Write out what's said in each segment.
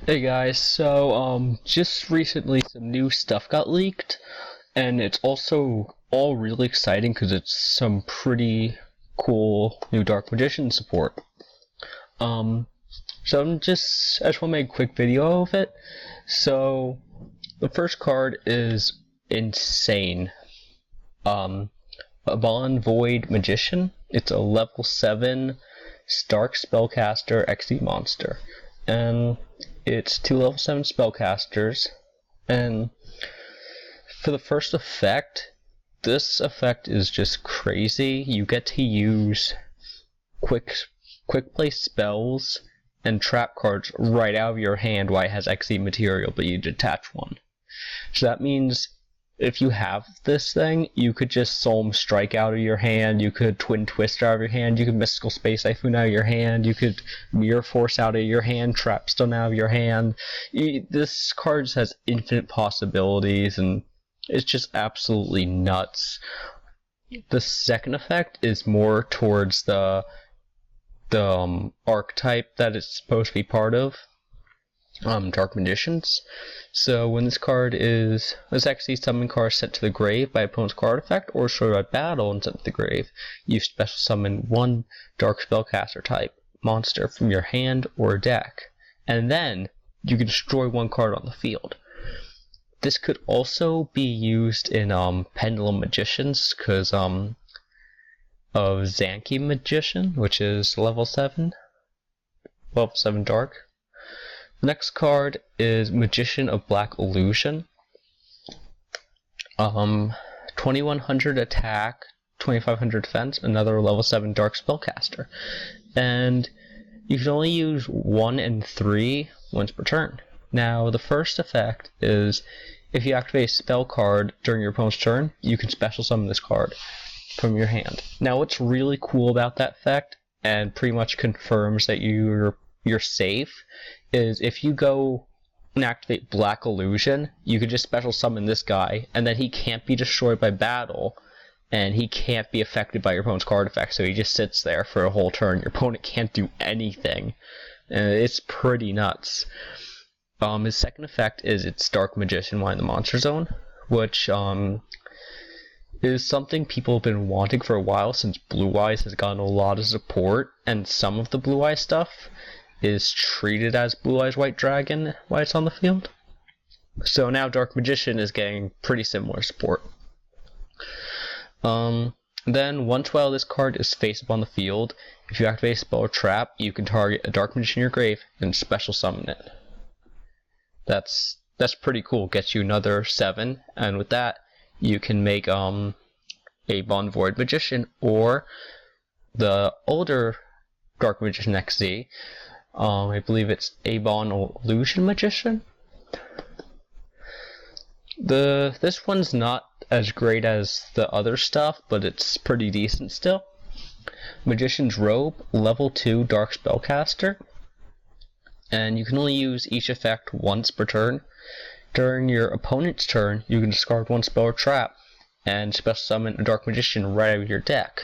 Hey guys, so just recently some new stuff got leaked, and it's also all really exciting because it's some pretty cool new Dark Magician support. Um, so I just want to make a quick video of it. So the first card is insane. A Bond Void Magician. It's a level 7 Stark Spellcaster XE monster. And it's 2 level 7 spellcasters. And for the first effect, this effect is just crazy. You get to use quick play spells and trap cards right out of your hand while it has XE material, but you detach one. So that means if you have this thing, you could just Solemn Strike out of your hand, you could Twin Twist out of your hand, you could Mystical Space Typhoon out of your hand, you could Mirror Force out of your hand, Trapstone out of your hand. This card has infinite possibilities, and it's just absolutely nuts. The second effect is more towards the archetype that it's supposed to be part of. Dark Magicians. So when this actually summon card sent to the grave by opponent's card effect or destroyed by battle and sent to the grave, you special summon one Dark Spellcaster type monster from your hand or deck, and then you can destroy one card on the field. This could also be used in Pendulum Magicians because of Zanki Magician, which is level 7 Dark. The next card is Magician of Black Illusion. 2100 attack, 2500 defense, another level 7 Dark Spellcaster. And you can only use 1 and 3 once per turn. Now, the first effect is if you activate a spell card during your opponent's turn, you can special summon this card from your hand. Now, what's really cool about that effect, and pretty much confirms that you're safe, is if you go and activate Black Illusion, you can just special summon this guy, and then he can't be destroyed by battle, and he can't be affected by your opponent's card effect, so he just sits there for a whole turn. Your opponent can't do anything. It's pretty nuts. His second effect is it's Dark Magician while in the Monster Zone, which is something people have been wanting for a while since Blue Eyes has gotten a lot of support, and some of the Blue Eyes stuff is treated as Blue Eyes White Dragon while it's on the field. So now Dark Magician is getting pretty similar support. Then once while this card is face up on the field, if you activate a spell or trap, you can target a Dark Magician in your grave and special summon it. That's pretty cool. Gets you another 7, and with that you can make a Bond Void Magician or the older Dark Magician XZ. I believe it's Abon Illusion Magician. This one's not as great as the other stuff, but it's pretty decent still. Magician's Robe, level 2 Dark Spellcaster, and you can only use each effect once per turn. During your opponent's turn, you can discard one spell or trap and special summon a Dark Magician right out of your deck.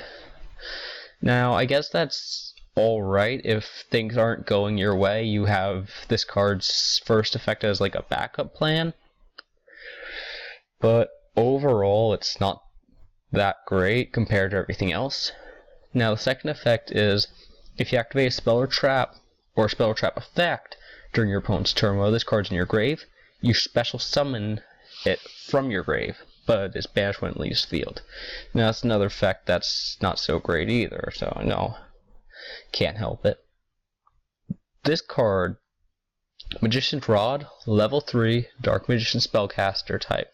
Now, I guess that's alright if things aren't going your way. You have this card's first effect as like a backup plan, but overall it's not that great compared to everything else. Now, the second effect is if you activate a spell or trap effect during your opponent's turn while this card's in your grave, you special summon it from your grave, but it's banished when it leaves the field. Now, that's another effect that's not so great either, so no, can't help it. This card, Magician's Rod, level 3 Dark Magician Spellcaster type.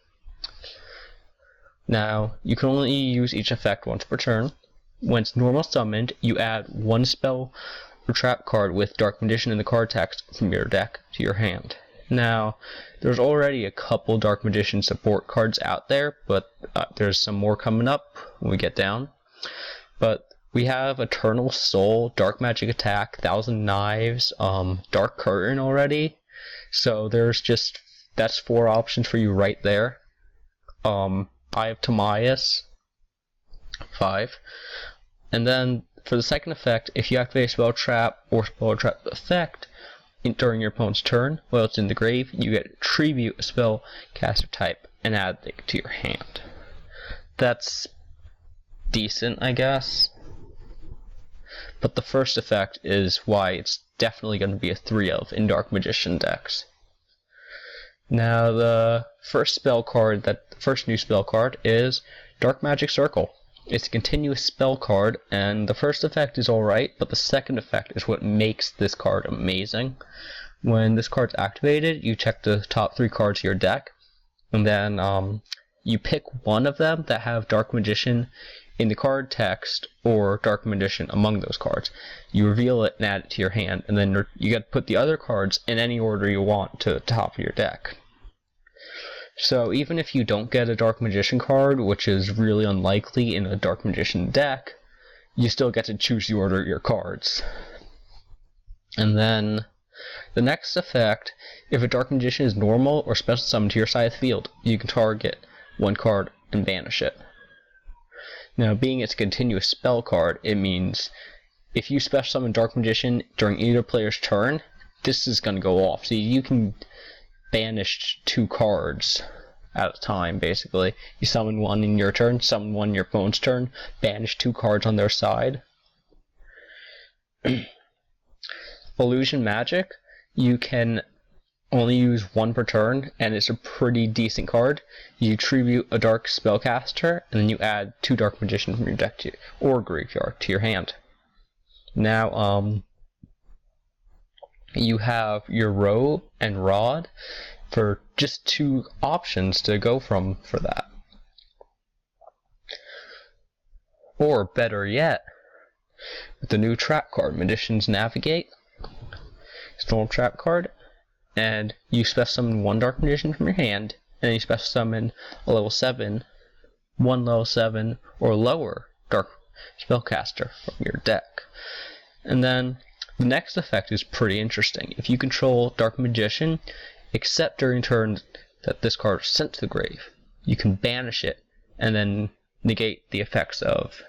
Now, you can only use each effect once per turn. When it's normal summoned, you add one spell or trap card with Dark Magician in the card text from your deck to your hand. Now, there's already a couple Dark Magician support cards out there, but there's some more coming up when we get down. But we have Eternal Soul, Dark Magic Attack, Thousand Knives, Dark Curtain already. So that's 4 options for you right there. Eye of Timaeus, 5. And then for the second effect, if you activate a spell trap or spell trap effect during your opponent's turn while it's in the grave, you get to tribute a spellcaster type and add it to your hand. That's decent, I guess. But the first effect is why it's definitely going to be a 3-of in Dark Magician decks. Now the first new spell card is Dark Magic Circle. It's a continuous spell card, and the first effect is alright, but the second effect is what makes this card amazing. When this card's activated, you check the top 3 cards of your deck, and then you pick one of them that have Dark Magician in the card text or Dark Magician among those cards. You reveal it and add it to your hand, and then you get to put the other cards in any order you want to the top of your deck. So even if you don't get a Dark Magician card, which is really unlikely in a Dark Magician deck, you still get to choose the order of your cards. And then the next effect, if a Dark Magician is normal or special summoned to your side of the field, you can target one card and banish it. Now, being it's a continuous spell card, it means if you special summon Dark Magician during either player's turn, this is going to go off. So you can banish 2 cards at a time, basically. You summon one in your turn, summon one in your opponent's turn, banish 2 cards on their side. Illusion Magic, you can only use 1 per turn, and it's a pretty decent card. You tribute a Dark Spellcaster, and then you add 2 Dark Magician from your deck or graveyard to your hand. Now, you have your Robe and Rod for just 2 options to go from for that. Or better yet, with the new trap card, Magician's Navigate, Storm Trap card, and you special summon 1 Dark Magician from your hand, and you special summon a level 7, 1 level 7 or lower Dark Spellcaster from your deck. And then the next effect is pretty interesting. If you control Dark Magician, except during turns that this card is sent to the grave, you can banish it and then negate the effects of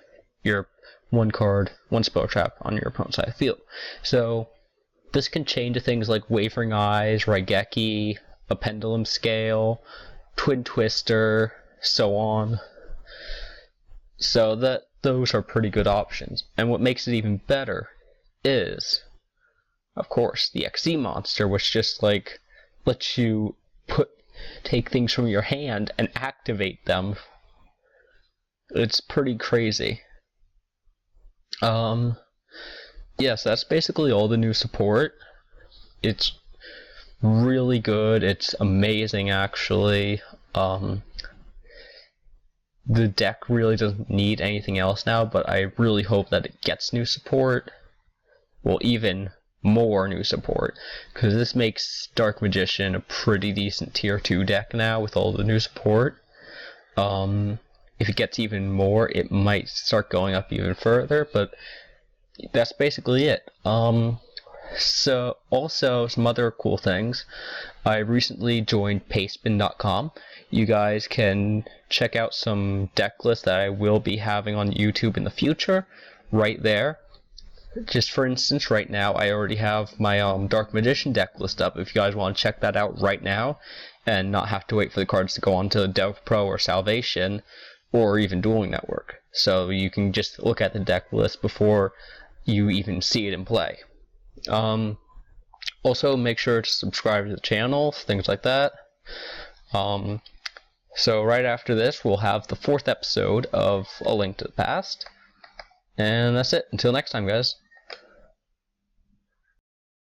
your 1 card, 1 spell trap on your opponent's side of the field. So this can change to things like Wavering Eyes, Raigeki, a Pendulum Scale, Twin Twister, so on. So those are pretty good options. And what makes it even better is, of course, the XZ monster, which just lets you take things from your hand and activate them. It's pretty crazy. Yes, that's basically all the new support. It's really good. It's amazing, actually. The deck really doesn't need anything else now, but I really hope that it gets new support. Well, even more new support, because this makes Dark Magician a pretty decent tier 2 deck now with all the new support. If it gets even more, it might start going up even further, but that's basically it. So also some other cool things. I recently joined pastebin.com. You guys can check out some deck lists that I will be having on YouTube in the future right there. Just for instance, right now I already have my Dark Magician deck list up. If you guys want to check that out right now and not have to wait for the cards to go on to Dev Pro or Salvation or even Dueling Network. So you can just look at the deck list before you even see it in play. Also, make sure to subscribe to the channel, things like that. So right after this, we'll have the 4th episode of A Link to the Past. And that's it. Until next time, guys.